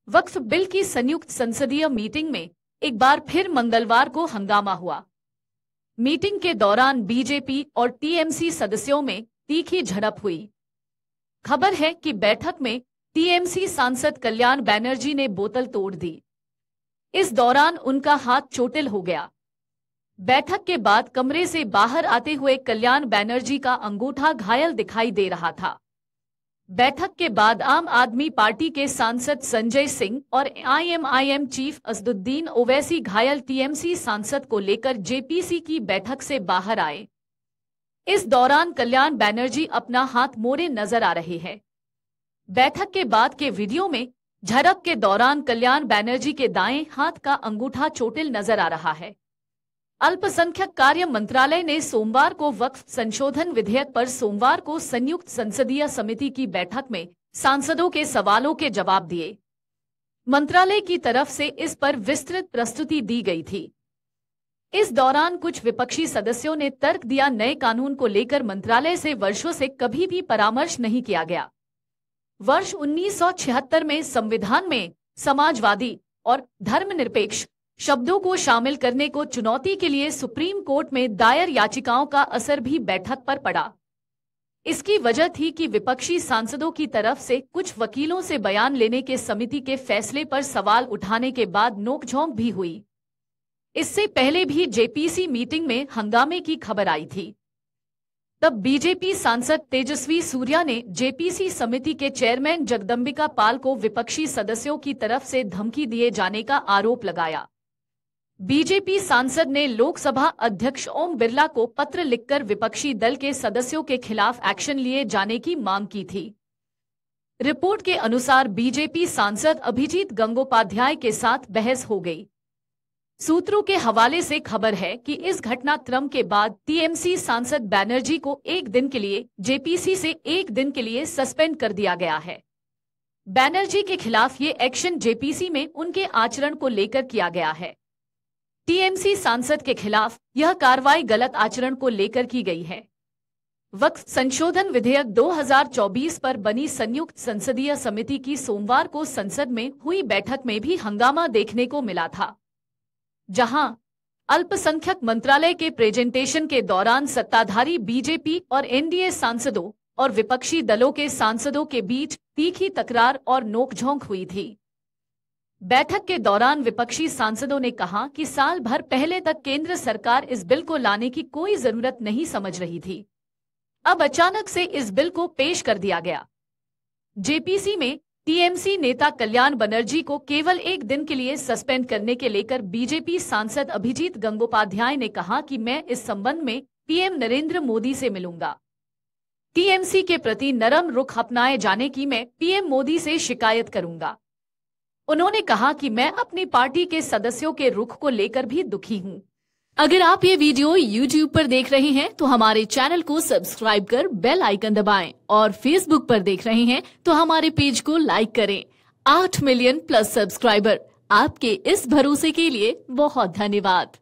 वक्फ bill की संयुक्त संसदीय मीटिंग में एक बार फिर मंगलवार को हंगामा हुआ। मीटिंग के दौरान बीजेपी और टीएमसी सदस्यों में तीखी झड़प हुई। खबर है कि बैठक में टीएमसी सांसद कल्याण बनर्जी ने बोतल तोड़ दी। इस दौरान उनका हाथ चोटिल हो गया। बैठक के बाद कमरे से बाहर आते हुए कल्याण बनर्जी का अंगूठा घायल दिखाई दे रहा था। बैठक के बाद आम आदमी पार्टी के सांसद संजय सिंह और आईएमआईएम चीफ असदुद्दीन ओवैसी घायल टीएमसी सांसद को लेकर जेपीसी की बैठक से बाहर आए। इस दौरान कल्याण बनर्जी अपना हाथ मोड़े नजर आ रहे हैं। बैठक के बाद के वीडियो में झड़प के दौरान कल्याण बनर्जी के दाएं हाथ का अंगूठा चोटिल नजर आ रहा है। अल्पसंख्यक कार्य मंत्रालय ने सोमवार को वक्फ संशोधन विधेयक पर सोमवार को संयुक्त संसदीय समिति की बैठक में सांसदों के सवालों के जवाब दिए। मंत्रालय की तरफ से इस पर विस्तृत प्रस्तुति दी गई थी। इस दौरान कुछ विपक्षी सदस्यों ने तर्क दिया, नए कानून को लेकर मंत्रालय से वर्षों से कभी भी परामर्श नहीं किया गया। वर्ष 1976 में संविधान में समाजवादी और धर्मनिरपेक्ष शब्दों को शामिल करने को चुनौती के लिए सुप्रीम कोर्ट में दायर याचिकाओं का असर भी बैठक पर पड़ा। इसकी वजह थी कि विपक्षी सांसदों की तरफ से कुछ वकीलों से बयान लेने के समिति के फैसले पर सवाल उठाने के बाद नोकझोंक भी हुई। इससे पहले भी जेपीसी मीटिंग में हंगामे की खबर आई थी। तब बीजेपी सांसद तेजस्वी सूर्या ने जेपीसी समिति के चेयरमैन जगदंबिका पाल को विपक्षी सदस्यों की तरफ से धमकी दिए जाने का आरोप लगाया। बीजेपी सांसद ने लोकसभा अध्यक्ष ओम बिरला को पत्र लिखकर विपक्षी दल के सदस्यों के खिलाफ एक्शन लिए जाने की मांग की थी। रिपोर्ट के अनुसार बीजेपी सांसद अभिजीत गंगोपाध्याय के साथ बहस हो गई। सूत्रों के हवाले से खबर है कि इस घटनाक्रम के बाद टीएमसी सांसद बनर्जी को एक दिन के लिए जेपीसी से एक दिन के लिए सस्पेंड कर दिया गया है। बनर्जी के खिलाफ ये एक्शन जेपीसी में उनके आचरण को लेकर किया गया है। टीएमसी सांसद के खिलाफ यह कार्रवाई गलत आचरण को लेकर की गई है। वक्फ संशोधन विधेयक 2024 पर बनी संयुक्त संसदीय समिति की सोमवार को संसद में हुई बैठक में भी हंगामा देखने को मिला था, जहां अल्पसंख्यक मंत्रालय के प्रेजेंटेशन के दौरान सत्ताधारी बीजेपी और एनडीए सांसदों और विपक्षी दलों के सांसदों के बीच तीखी तकरार और नोकझोंक हुई थी। बैठक के दौरान विपक्षी सांसदों ने कहा कि साल भर पहले तक केंद्र सरकार इस बिल को लाने की कोई जरूरत नहीं समझ रही थी। अब अचानक से इस बिल को पेश कर दिया गया। जेपीसी में टीएमसी नेता कल्याण बनर्जी को केवल एक दिन के लिए सस्पेंड करने के लेकर बीजेपी सांसद अभिजीत गंगोपाध्याय ने कहा कि मैं इस संबंध में पीएम नरेंद्र मोदी से मिलूंगा। टीएमसी के प्रति नरम रुख अपनाए जाने की मैं पीएम मोदी से शिकायत करूंगा। उन्होंने कहा कि मैं अपनी पार्टी के सदस्यों के रुख को लेकर भी दुखी हूं। अगर आप ये वीडियो YouTube पर देख रहे हैं तो हमारे चैनल को सब्सक्राइब कर बेल आइकन दबाएं और Facebook पर देख रहे हैं तो हमारे पेज को लाइक करें। 8 मिलियन प्लस सब्सक्राइबर, आपके इस भरोसे के लिए बहुत धन्यवाद।